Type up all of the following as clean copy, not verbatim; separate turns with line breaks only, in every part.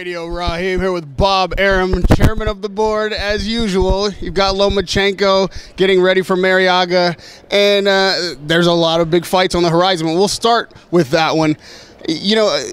Radio. Raheem here with Bob Arum, chairman of the board, as usual. You've got Lomachenko getting ready for Marriaga, and there's a lot of big fights on the horizon. We'll start with that one. You know,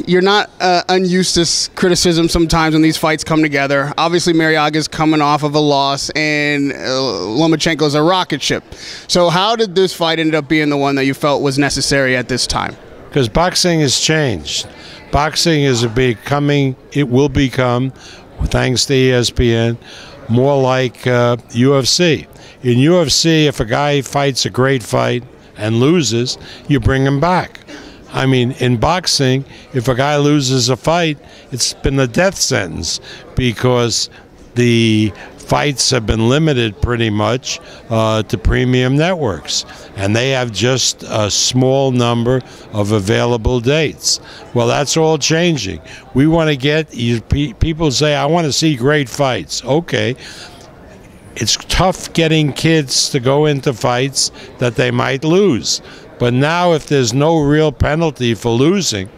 you're not unused to criticism sometimes when these fights come together. Obviously, Marriaga's coming off of a loss, and Lomachenko's a rocket ship. So how did this fight end up being the one that you felt was necessary at this time?
Because boxing has changed. Boxing is becoming, it will become, thanks to ESPN, more like UFC. In UFC, if a guy fights a great fight and loses, you bring him back. I mean, in boxing, if a guy loses a fight, it's been a death sentence because the fights have been limited pretty much to premium networks, and they have just a small number of available dates. Well, that's all changing. We want to get, people say, I want to see great fights. Okay. It's tough getting kids to go into fights that they might lose. But now if there's no real penalty for losing,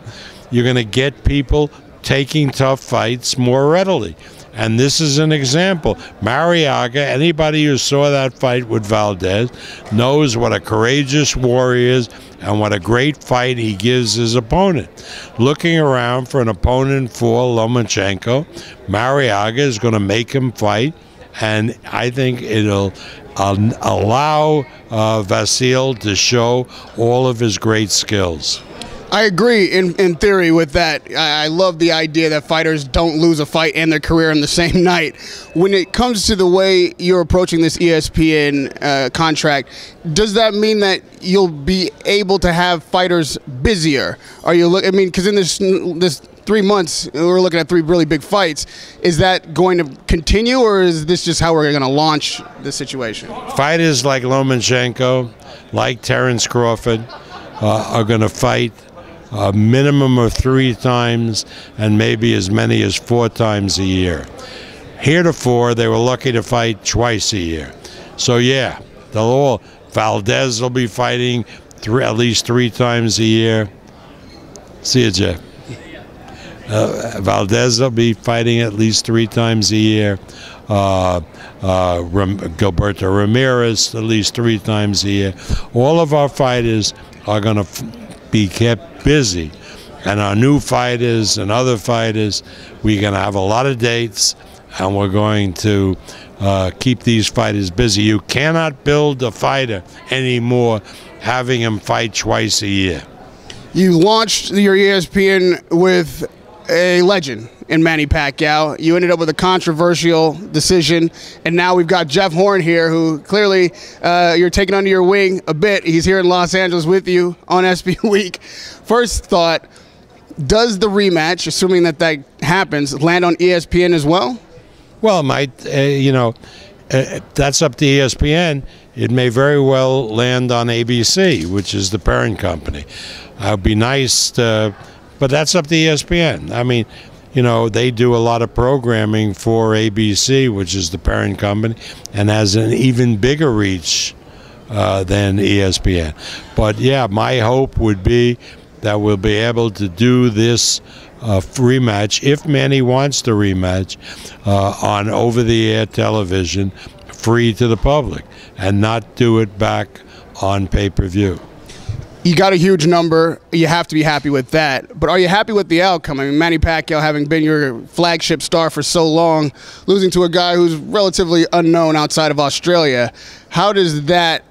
you're going to get people taking tough fights more readily. And this is an example. Marriaga, anybody who saw that fight with Valdez knows what a courageous warrior is and what a great fight he gives his opponent. Looking around for an opponent for Lomachenko, Marriaga is going to make him fight, and I think it'll allow Vasil to show all of his great skills.
I agree in theory with that. I love the idea that fighters don't lose a fight and their career in the same night. When it comes to the way you're approaching this ESPN contract, does that mean that you'll be able to have fighters busier? Are you I mean, because in this 3 months, we're looking at 3 really big fights. Is that going to continue, or is this just how we're going to launch the situation?
Fighters like Lomachenko, like Terence Crawford, are going to fight a minimum of 3 times and maybe as many as 4 times a year. Heretofore, they were lucky to fight twice a year. So yeah, Valdez will be fighting at least 3 times a year. See you, Jeff. Valdez will be fighting at least 3 times a year. Gilberto Ramirez at least 3 times a year. All of our fighters are going to be kept busy, and our new fighters and other fighters, we're going to have a lot of dates, and we're going to keep these fighters busy. You cannot build a fighter anymore having him fight twice a year.
You launched your ESPN with a legend in Manny Pacquiao. You ended up with a controversial decision, and now we've got Jeff Horn here, who clearly you're taking under your wing a bit. He's here in Los Angeles with you on SB Week. First thought, does the rematch, assuming that happens, land on ESPN as well?
Well, it might, that's up to ESPN. It may very well land on ABC, which is the parent company. It would be nice to, but that's up to ESPN. I mean, they do a lot of programming for ABC, which is the parent company, and has an even bigger reach than ESPN. But yeah, my hope would be that we'll be able to do this rematch, if Manny wants the rematch, on over-the-air television, free to the public, and not do it back on pay-per-view.
You got a huge number. You have to be happy with that. But are you happy with the outcome? I mean, Manny Pacquiao, having been your flagship star for so long, losing to a guy who's relatively unknown outside of Australia, how does that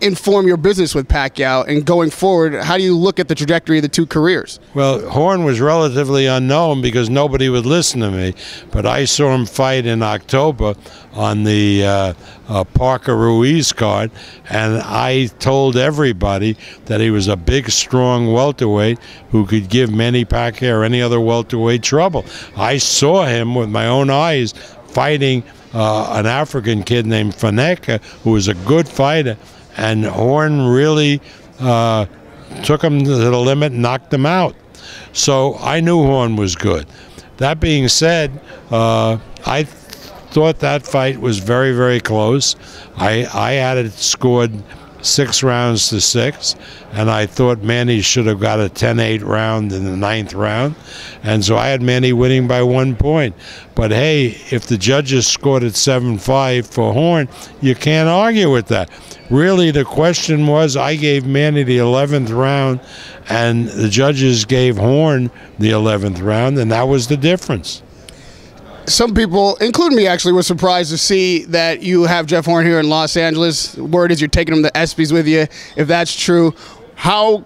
inform your business with Pacquiao? And going forward, how do you look at the trajectory of the 2 careers?
Well, Horn was relatively unknown because nobody would listen to me. But I saw him fight in October on the Parker Ruiz card, and I told everybody that he was a big, strong welterweight who could give Manny Pacquiao or any other welterweight trouble. I saw him with my own eyes fighting an African kid named Faneka, who was a good fighter, and Horn really took him to the limit and knocked him out. So I knew Horn was good. That being said, I thought that fight was very, very close. I had it scored 6 rounds to 6, and I thought Manny should have got a 10-8 round in the 9th round, and so I had Manny winning by 1 point. But hey, if the judges scored at 7-5 for Horn, you can't argue with that. Really, the question was, I gave Manny the 11th round, and the judges gave Horn the 11th round, and that was the difference.
Some people, including me actually, were surprised to see that you have Jeff Horn here in Los Angeles. Word is you're taking him to ESPYs with you. If that's true, how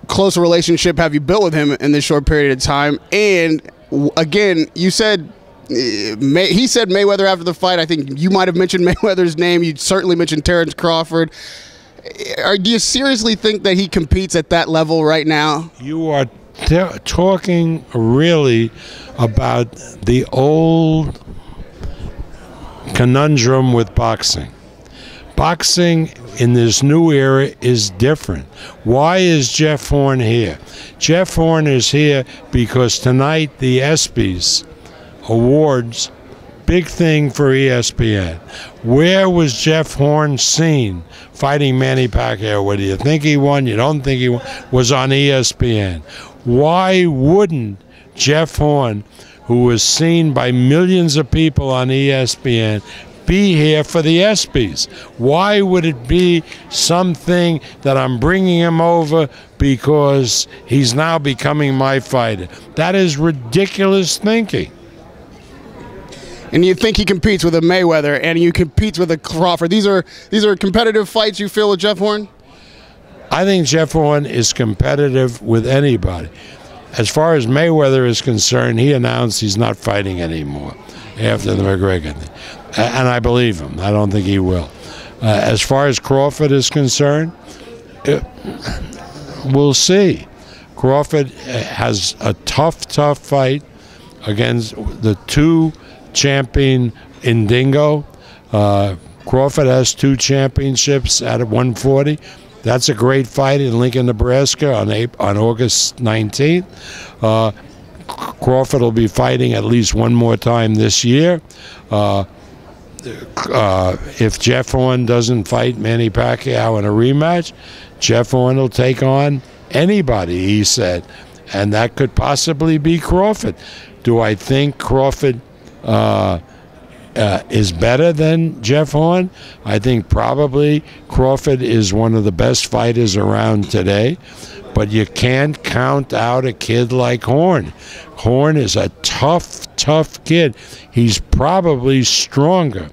close a relationship have you built with him in this short period of time? And again, you said, he said Mayweather after the fight. I think you might have mentioned Mayweather's name. You certainly mentioned Terrence Crawford. Do you seriously think that he competes at that level right now?
You are talking really about the old conundrum with boxing. Boxing in this new era is different. Why is Jeff Horn here? Jeff Horn is here because tonight the ESPYs awards, big thing for ESPN. Where was Jeff Horn seen fighting Manny Pacquiao? Whether you think he won, you don't think he won, was on ESPN. Why wouldn't Jeff Horn, who was seen by millions of people on ESPN, be here for the ESPYs? Why would it be something that I'm bringing him over because he's now becoming my fighter? That is ridiculous thinking.
And you think he competes with a Mayweather, and you competes with a Crawford. These are competitive fights you feel with Jeff Horn?
I think Jeff Horn is competitive with anybody. As far as Mayweather is concerned, he announced he's not fighting anymore after the McGregor thing. And I believe him. I don't think he will. As far as Crawford is concerned, we'll see. Crawford has a tough fight against the 2 champion Indingo. Crawford has 2 championships at 140. That's a great fight in Lincoln, Nebraska on August 19th. Crawford will be fighting at least one more time this year. If Jeff Horn doesn't fight Manny Pacquiao in a rematch, Jeff Horn will take on anybody, he said. And that could possibly be Crawford. Do I think Crawford is better than Jeff Horn? I think probably Crawford is one of the best fighters around today, but you can't count out a kid like Horn. Horn is a tough kid. He's probably stronger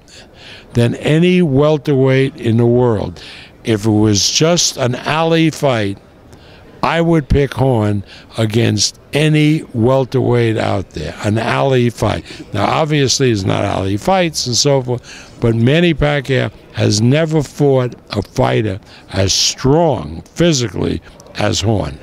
than any welterweight in the world. If it was just an alley fight, I would pick Horn against any welterweight out there, an alley fight. Now, obviously, it's not alley fights and so forth, but Manny Pacquiao has never fought a fighter as strong physically as Horn.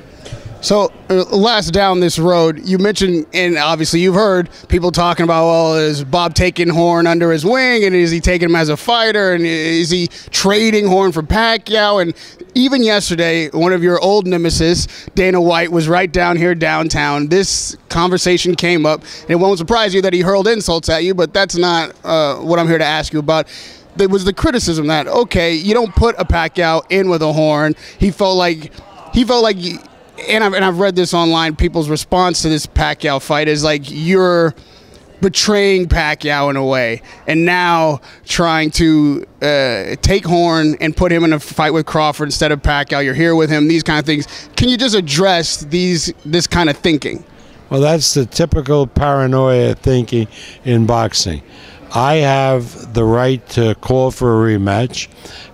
So, last down this road, you mentioned, and obviously you've heard people talking about, well, is Bob taking Horn under his wing, and is he taking him as a fighter, and is he trading Horn for Pacquiao? And even yesterday, one of your old nemesis, Dana White, was right down here downtown. This conversation came up, and it won't surprise you that he hurled insults at you, but that's not what I'm here to ask you about. There was the criticism that, okay, you don't put a Pacquiao in with a Horn. He felt like and I've read this online, people's response to this Pacquiao fight is like, you're betraying Pacquiao in a way, and now trying to take Horn and put him in a fight with Crawford instead of Pacquiao. You're here with him, these kind of things. Can you just address this kind of thinking?
Well, that's the typical paranoia thinking in boxing. I have the right to call for a rematch,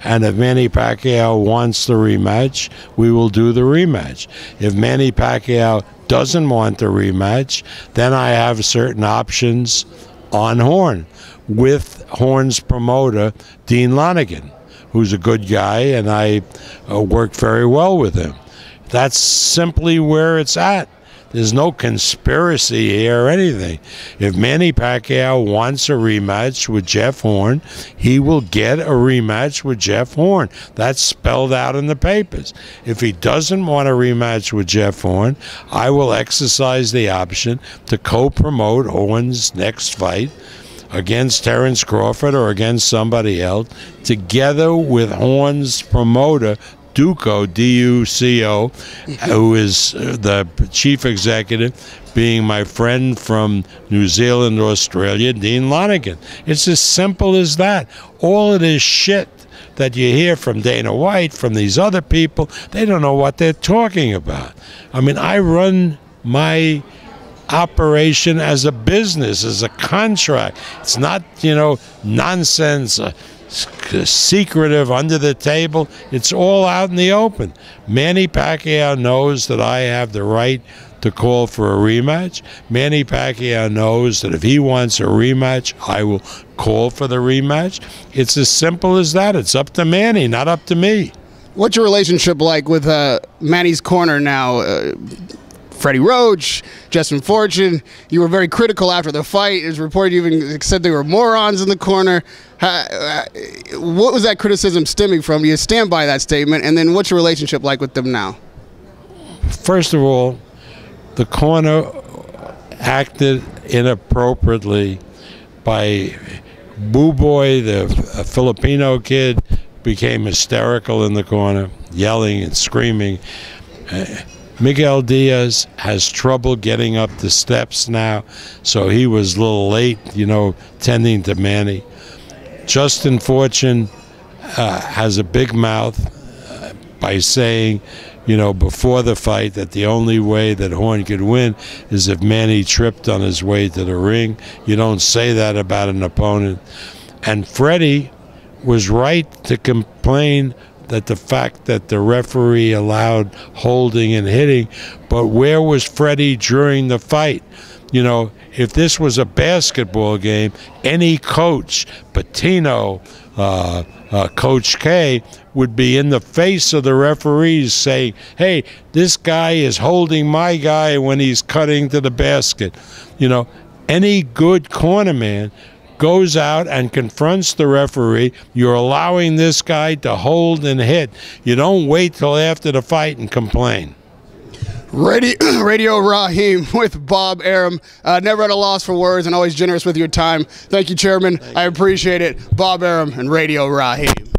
and if Manny Pacquiao wants the rematch, we will do the rematch. If Manny Pacquiao doesn't want the rematch, then I have certain options on Horn with Horn's promoter, Dean Lonigan, who's a good guy, and I work very well with him. That's simply where it's at. There's no conspiracy here or anything. If Manny Pacquiao wants a rematch with Jeff Horn, he will get a rematch with Jeff Horn. That's spelled out in the papers. If he doesn't want a rematch with Jeff Horn, I will exercise the option to co-promote Horn's next fight against Terrence Crawford or against somebody else, together with Horn's promoter, Duco, D-U-C-O, who is the chief executive, being my friend from New Zealand, Australia, Dean Lonergan. It's as simple as that. All of this shit that you hear from Dana White, from these other people, they don't know what they're talking about. I mean, I run my operation as a business, as a contract. It's not, nonsense, secretive, under the table. It's all out in the open. Manny Pacquiao knows that I have the right to call for a rematch. Manny Pacquiao knows that if he wants a rematch, I will call for the rematch. It's as simple as that. It's up to Manny, not up to me.
What's your relationship like with Manny's corner now? Freddie Roach, Justin Fortune. You were very critical after the fight. It was reported you even said they were morons in the corner. What was that criticism stemming from? Do you stand by that statement? And then what's your relationship like with them now?
First of all, the corner acted inappropriately by Boo Boy, the Filipino kid, became hysterical in the corner, yelling and screaming. Miguel Diaz has trouble getting up the steps now, so he was a little late, tending to Manny. Justin Fortune has a big mouth by saying, before the fight, that the only way that Horn could win is if Manny tripped on his way to the ring. You don't say that about an opponent. And Freddie was right to complain that the fact that the referee allowed holding and hitting, but where was Freddie during the fight? If this was a basketball game, any coach, Patino, Coach K, would be in the face of the referees saying, hey, this guy is holding my guy when he's cutting to the basket. Any good cornerman goes out and confronts the referee. You're allowing this guy to hold and hit. You don't wait till after the fight and complain. Radio Raheem with Bob Arum. Never at a loss for words and always generous with your time. Thank you, Chairman. I appreciate it. Bob Arum and Radio Raheem.